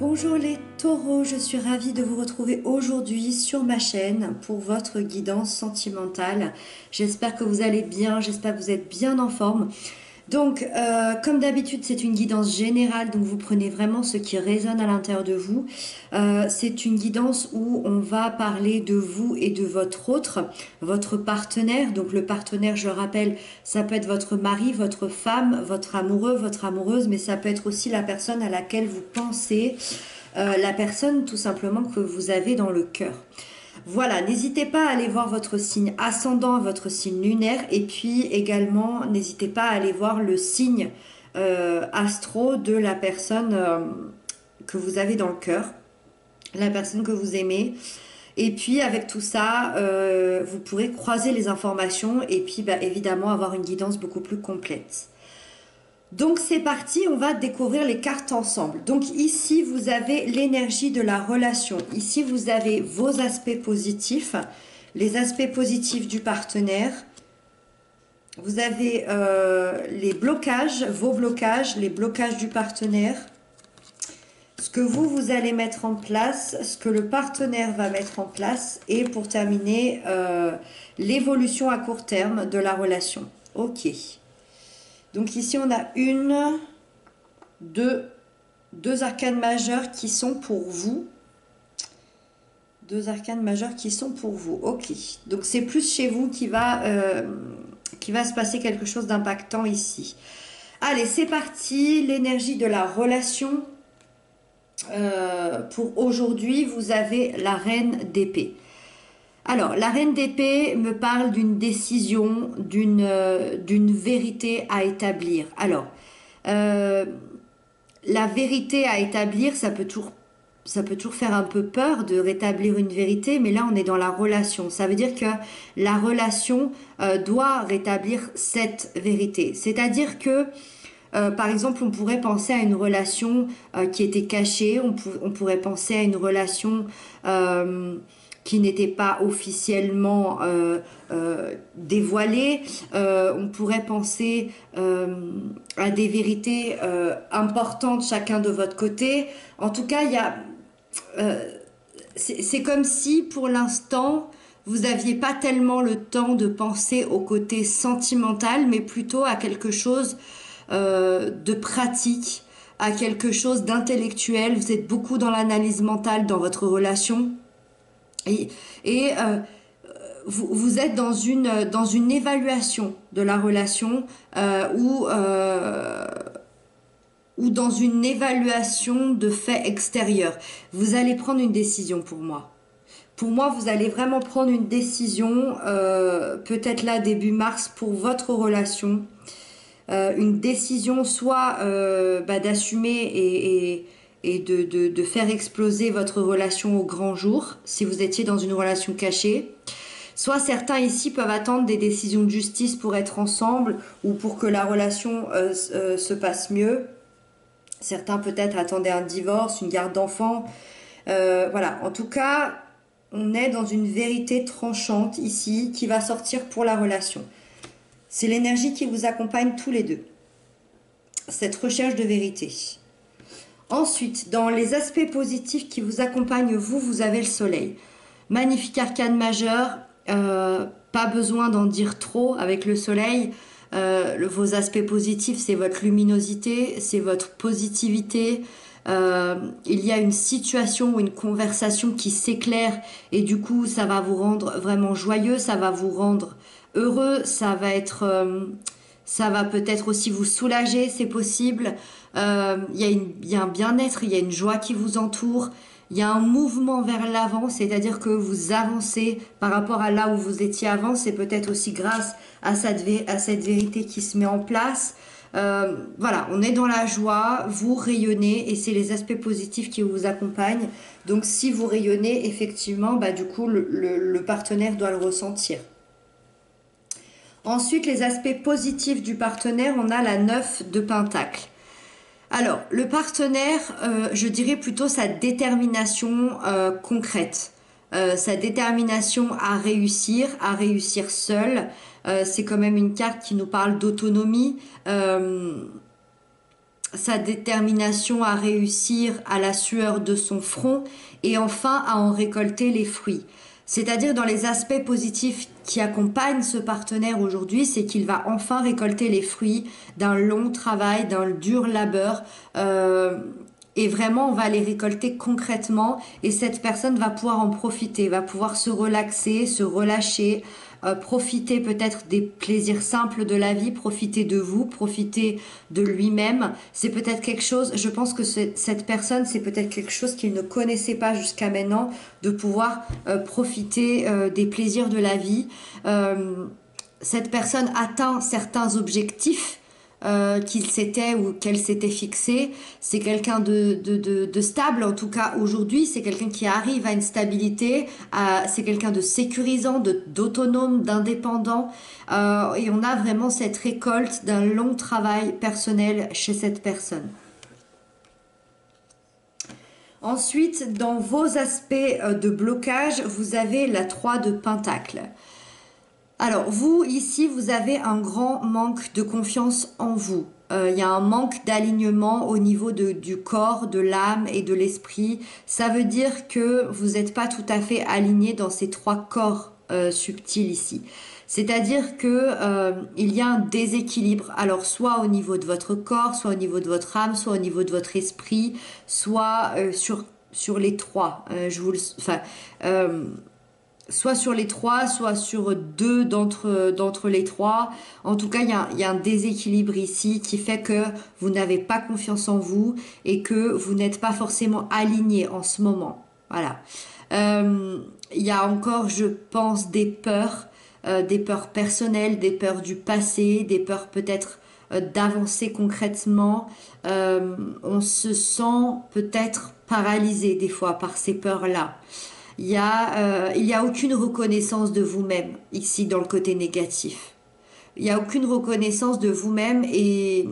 Bonjour les taureaux, je suis ravie de vous retrouver aujourd'hui sur ma chaîne pour votre guidance sentimentale. J'espère que vous allez bien, j'espère que vous êtes bien en forme. Donc, comme d'habitude, c'est une guidance générale, donc vous prenez vraiment ce qui résonne à l'intérieur de vous. C'est une guidance où on va parler de vous et de votre partenaire. Donc le partenaire, je le rappelle, ça peut être votre mari, votre femme, votre amoureux, votre amoureuse, mais ça peut être aussi la personne à laquelle vous pensez, la personne tout simplement que vous avez dans le cœur. Voilà, n'hésitez pas à aller voir votre signe ascendant, votre signe lunaire, et puis également, n'hésitez pas à aller voir le signe astro de la personne que vous avez dans le cœur, la personne que vous aimez. Et puis avec tout ça, vous pourrez croiser les informations et puis évidemment avoir une guidance beaucoup plus complète. Donc c'est parti, on va découvrir les cartes ensemble. Donc ici vous avez l'énergie de la relation. Ici vous avez vos aspects positifs, les aspects positifs du partenaire. Vous avez les blocages, vos blocages, les blocages du partenaire. Ce que vous allez mettre en place, ce que le partenaire va mettre en place. Et pour terminer, l'évolution à court terme de la relation. Ok. Donc ici, on a deux arcanes majeures qui sont pour vous. Deux arcanes majeures qui sont pour vous. Ok. Donc c'est plus chez vous qui va se passer quelque chose d'impactant ici. Allez, c'est parti. L'énergie de la relation. Pour aujourd'hui, vous avez la reine d'épée. Alors, la reine d'épée me parle d'une décision, d'une vérité à établir. Alors, la vérité à établir, ça peut toujours faire un peu peur de rétablir une vérité, mais là, on est dans la relation. Ça veut dire que la relation doit rétablir cette vérité. C'est-à-dire que, par exemple, on pourrait penser à une relation qui était cachée, on pourrait penser à une relation qui n'était pas officiellement dévoilée. On pourrait penser à des vérités importantes chacun de votre côté. En tout cas, c'est comme si pour l'instant, vous n'aviez pas tellement le temps de penser au côté sentimental, mais plutôt à quelque chose de pratique, à quelque chose d'intellectuel. Vous êtes beaucoup dans l'analyse mentale dans votre relation. Et vous êtes dans une évaluation de la relation ou dans une évaluation de faits extérieurs. Vous allez prendre une décision pour moi. Pour moi, vous allez vraiment prendre une décision, peut-être là début mars, pour votre relation. Une décision soit d'assumer et de faire exploser votre relation au grand jour, si vous étiez dans une relation cachée. Soit certains ici peuvent attendre des décisions de justice pour être ensemble ou pour que la relation se passe mieux. Certains peut-être attendaient un divorce, une garde d'enfants. Voilà, en tout cas, on est dans une vérité tranchante ici qui va sortir pour la relation. C'est l'énergie qui vous accompagne tous les deux. Cette recherche de vérité. Ensuite, dans les aspects positifs qui vous accompagnent, vous avez le soleil. Magnifique arcane majeur, pas besoin d'en dire trop avec le soleil. Vos aspects positifs, c'est votre luminosité, c'est votre positivité. Il y a une situation ou une conversation qui s'éclaire et du coup, ça va vous rendre vraiment joyeux, ça va vous rendre heureux, ça va peut-être aussi vous soulager, c'est possible. Il y a un bien-être, il y a une joie qui vous entoure, il y a un mouvement vers l'avant, c'est-à-dire que vous avancez par rapport à là où vous étiez avant. C'est peut-être aussi grâce à cette vérité qui se met en place. Voilà, on est dans la joie, vous rayonnez et c'est les aspects positifs qui vous accompagnent. Donc si vous rayonnez, effectivement, du coup, le partenaire doit le ressentir. Ensuite, les aspects positifs du partenaire, on a la 9 de Pentacle. Alors, le partenaire, je dirais plutôt sa détermination concrète, sa détermination à réussir seul. C'est quand même une carte qui nous parle d'autonomie. sa détermination à réussir à la sueur de son front et enfin à en récolter les fruits. C'est-à-dire dans les aspects positifs qui accompagnent ce partenaire aujourd'hui, c'est qu'il va enfin récolter les fruits d'un long travail, d'un dur labeur. Et vraiment, on va les récolter concrètement et cette personne va pouvoir en profiter, va pouvoir se relaxer, se relâcher, profiter peut-être des plaisirs simples de la vie, profiter de vous, profiter de lui-même. C'est peut-être quelque chose, je pense que cette personne, c'est peut-être quelque chose qu'il ne connaissait pas jusqu'à maintenant, de pouvoir profiter des plaisirs de la vie. Cette personne atteint certains objectifs qu'il s'était ou qu'elle s'était fixé. C'est quelqu'un de stable, en tout cas aujourd'hui. C'est quelqu'un qui arrive à une stabilité. C'est quelqu'un de sécurisant, d'autonome, d'indépendant. Et on a vraiment cette récolte d'un long travail personnel chez cette personne. Ensuite, dans vos aspects de blocage, vous avez la 3 de Pentacle. Alors, vous, ici, vous avez un grand manque de confiance en vous. Il y a un manque d'alignement au niveau du corps, de l'âme et de l'esprit. Ça veut dire que vous n'êtes pas tout à fait aligné dans ces 3 corps subtils ici. C'est-à-dire que il y a un déséquilibre. Alors, soit au niveau de votre corps, soit au niveau de votre âme, soit au niveau de votre esprit, soit sur les 3. Soit sur les 3, soit sur 2 d'entre les 3. En tout cas, il y a un déséquilibre ici qui fait que vous n'avez pas confiance en vous et que vous n'êtes pas forcément aligné en ce moment. Voilà. Il y a encore, je pense, des peurs personnelles, des peurs du passé, des peurs peut-être d'avancer concrètement. On se sent peut-être paralysé des fois par ces peurs-là. Il y a aucune reconnaissance de vous-même ici dans le côté négatif. Il n'y a aucune reconnaissance de vous-même et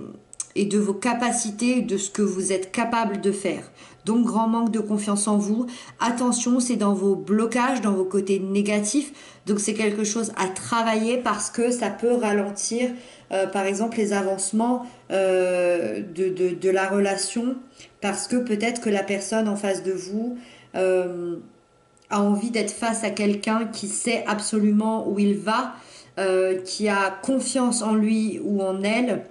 de vos capacités, de ce que vous êtes capable de faire. Donc, grand manque de confiance en vous. Attention, c'est dans vos blocages, dans vos côtés négatifs. Donc, c'est quelque chose à travailler parce que ça peut ralentir, par exemple, les avancements de la relation. Parce que peut-être que la personne en face de vous a envie d'être face à quelqu'un qui sait absolument où il va, qui a confiance en lui ou en elle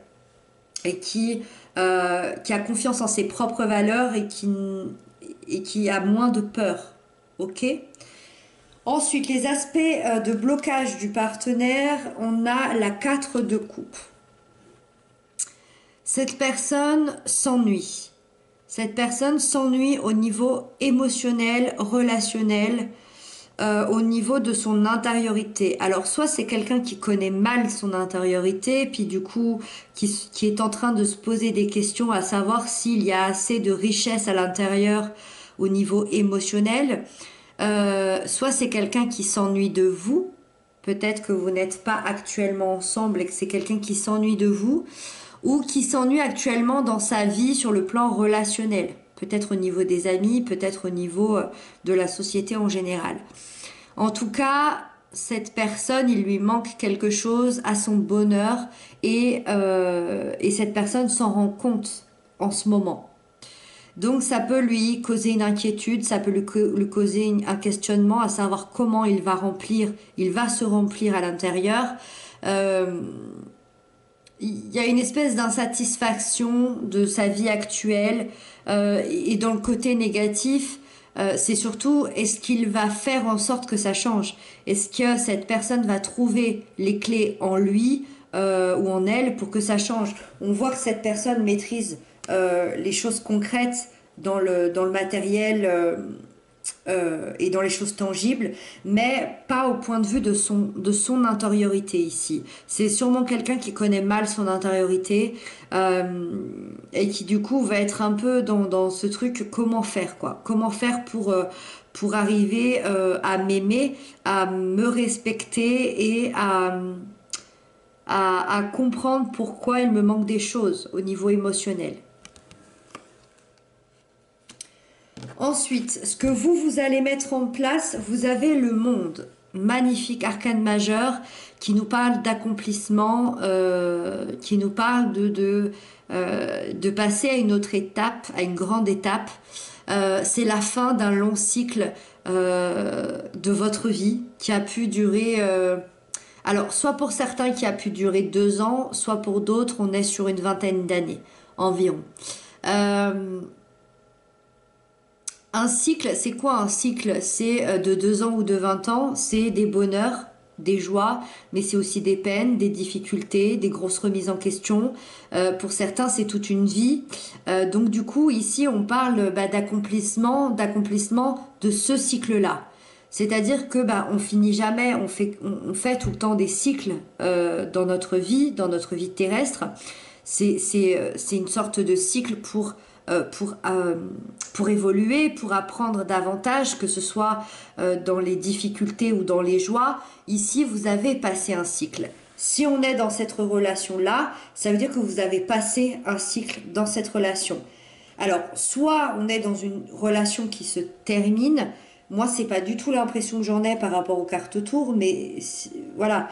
et qui a confiance en ses propres valeurs et qui a moins de peur. Ok? Ensuite, les aspects de blocage du partenaire, on a la 4 de coupe. Cette personne s'ennuie. Cette personne s'ennuie au niveau émotionnel, relationnel, au niveau de son intériorité. Alors, soit c'est quelqu'un qui connaît mal son intériorité, puis du coup, qui est en train de se poser des questions à savoir s'il y a assez de richesse à l'intérieur au niveau émotionnel. Soit c'est quelqu'un qui s'ennuie de vous. Peut-être que vous n'êtes pas actuellement ensemble et que c'est quelqu'un qui s'ennuie de vous ou qui s'ennuie actuellement dans sa vie sur le plan relationnel, peut-être au niveau des amis, peut-être au niveau de la société en général. En tout cas, cette personne, il lui manque quelque chose à son bonheur et cette personne s'en rend compte en ce moment. Donc ça peut lui causer une inquiétude, ça peut lui causer un questionnement à savoir comment il va se remplir à l'intérieur. Il y a une espèce d'insatisfaction de sa vie actuelle et dans le côté négatif, c'est surtout est-ce qu'il va faire en sorte que ça change? Est-ce que cette personne va trouver les clés en lui ou en elle pour que ça change? On voit que cette personne maîtrise les choses concrètes dans le matériel et dans les choses tangibles, mais pas au point de vue de son intériorité ici. C'est sûrement quelqu'un qui connaît mal son intériorité et qui du coup va être un peu dans ce truc comment faire quoi, comment faire pour arriver à m'aimer, à me respecter et à comprendre pourquoi il me manque des choses au niveau émotionnel. Ensuite, ce que vous allez mettre en place, vous avez le monde. Magnifique arcane majeur qui nous parle d'accomplissement, qui nous parle de passer à une autre étape, à une grande étape. C'est la fin d'un long cycle de votre vie qui a pu durer... alors, soit pour certains qui a pu durer 2 ans, soit pour d'autres, on est sur une vingtaine d'années environ. Euh, un cycle, c'est quoi un cycle? C'est de 2 ans ou de 20 ans, c'est des bonheurs, des joies, mais c'est aussi des peines, des difficultés, des grosses remises en question. Pour certains, c'est toute une vie. Donc du coup, ici, on parle d'accomplissement de ce cycle-là. C'est-à-dire que on finit jamais, on fait tout le temps des cycles dans notre vie terrestre. C'est une sorte de cycle euh, pour, euh, pour évoluer, pour apprendre davantage, que ce soit dans les difficultés ou dans les joies. Ici, vous avez passé un cycle. Si on est dans cette relation-là, ça veut dire que vous avez passé un cycle dans cette relation. Alors, soit on est dans une relation qui se termine. Moi, c'est pas du tout l'impression que j'en ai par rapport aux cartes tours, mais voilà.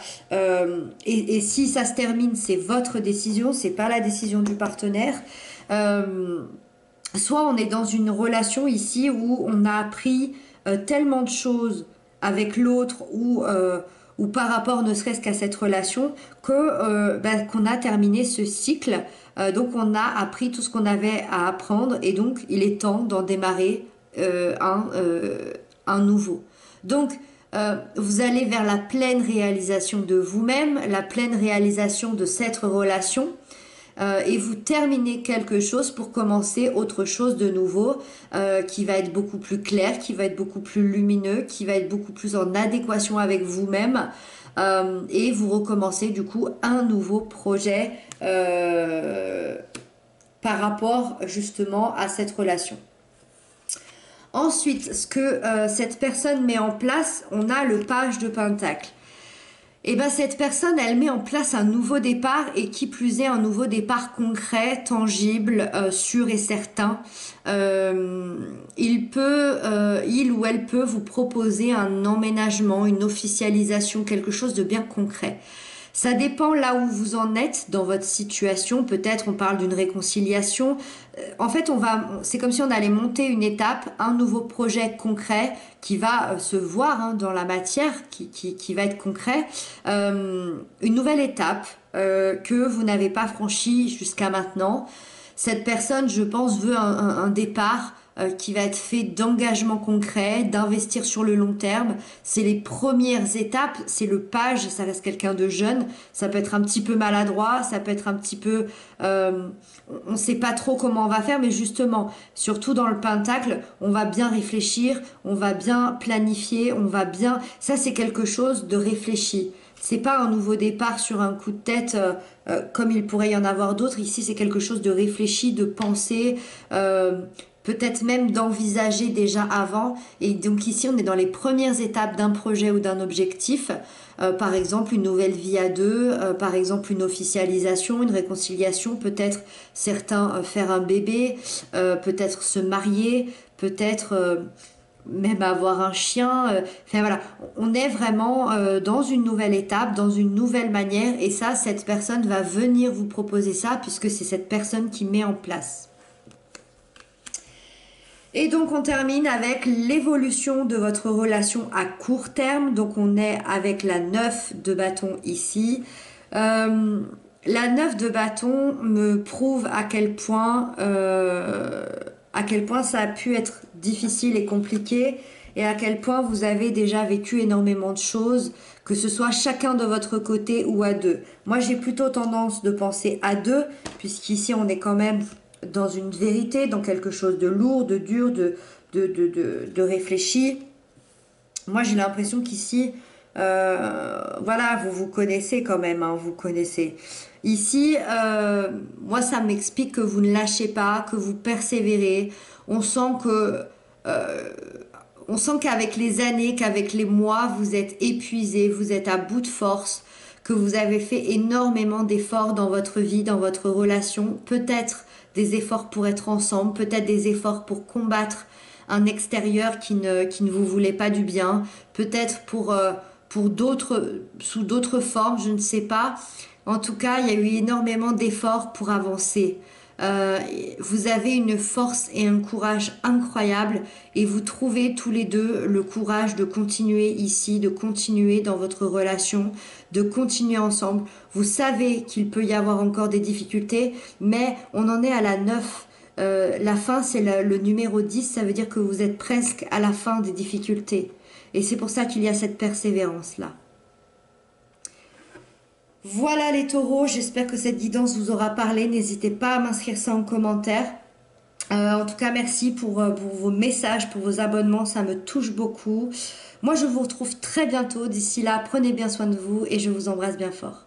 Et si ça se termine, c'est votre décision, c'est pas la décision du partenaire. Euh, Soit on est dans une relation ici où on a appris tellement de choses avec l'autre ou par rapport ne serait-ce qu'à cette relation que qu'on a terminé ce cycle. Donc on a appris tout ce qu'on avait à apprendre et donc il est temps d'en démarrer un nouveau. Donc vous allez vers la pleine réalisation de vous-même, la pleine réalisation de cette relation et vous terminez quelque chose pour commencer autre chose de nouveau qui va être beaucoup plus clair, qui va être beaucoup plus lumineux, qui va être beaucoup plus en adéquation avec vous-même et vous recommencez du coup un nouveau projet par rapport justement à cette relation. Ensuite, ce que cette personne met en place, on a le page de Pentacle. Et ben cette personne, elle met en place un nouveau départ et qui plus est un nouveau départ concret, tangible, sûr et certain. Il ou elle peut vous proposer un emménagement, une officialisation, quelque chose de bien concret. Ça dépend là où vous en êtes dans votre situation. Peut-être on parle d'une réconciliation. En fait, c'est comme si on allait monter une étape, un nouveau projet concret qui va se voir dans la matière, qui va être concret. Une nouvelle étape que vous n'avez pas franchie jusqu'à maintenant. Cette personne, je pense, veut un départ qui va être fait d'engagement concret, d'investir sur le long terme. C'est les premières étapes, c'est le page, ça reste quelqu'un de jeune, ça peut être un petit peu maladroit, ça peut être un petit peu... on ne sait pas trop comment on va faire, mais justement, surtout dans le pentacle, on va bien réfléchir, on va bien planifier, on va bien... Ça, c'est quelque chose de réfléchi. C'est pas un nouveau départ sur un coup de tête comme il pourrait y en avoir d'autres. Ici, c'est quelque chose de réfléchi, de pensé, peut-être même d'envisager déjà avant. Et donc ici, on est dans les premières étapes d'un projet ou d'un objectif. Par exemple, une nouvelle vie à deux, par exemple, une officialisation, une réconciliation, peut-être certains faire un bébé, peut-être se marier, peut-être... même avoir un chien, enfin voilà, on est vraiment dans une nouvelle étape, dans une nouvelle manière et ça, cette personne va venir vous proposer ça puisque c'est cette personne qui met en place. Et donc on termine avec l'évolution de votre relation à court terme, donc on est avec la 9 de bâton ici. La 9 de bâton me prouve à quel point ça a pu être difficile et compliqué et à quel point vous avez déjà vécu énormément de choses, que ce soit chacun de votre côté ou à deux. Moi, j'ai plutôt tendance de penser à deux, puisqu'ici, on est quand même dans une vérité, dans quelque chose de lourd, de dur, de réfléchi. Moi, j'ai l'impression qu'ici, voilà, vous vous connaissez quand même, hein, vous connaissez. Ici, moi, ça m'explique que vous ne lâchez pas, que vous persévérez. On sent qu'avec les années, qu'avec les mois, vous êtes épuisé, vous êtes à bout de force, que vous avez fait énormément d'efforts dans votre vie, dans votre relation. Peut-être des efforts pour être ensemble, peut-être des efforts pour combattre un extérieur qui ne vous voulait pas du bien, peut-être pour d'autres, sous d'autres formes, je ne sais pas. En tout cas, il y a eu énormément d'efforts pour avancer. Euh, Vous avez une force et un courage incroyable et vous trouvez tous les deux le courage de continuer ici, de continuer dans votre relation, de continuer ensemble. Vous savez qu'il peut y avoir encore des difficultés, mais on en est à la 9. La fin, c'est le numéro 10, ça veut dire que vous êtes presque à la fin des difficultés. Et c'est pour ça qu'il y a cette persévérance-là. Voilà les taureaux, j'espère que cette guidance vous aura parlé. N'hésitez pas à m'inscrire ça en commentaire. En tout cas, merci pour vos messages, pour vos abonnements, ça me touche beaucoup. Moi, je vous retrouve très bientôt. D'ici là, prenez bien soin de vous et je vous embrasse bien fort.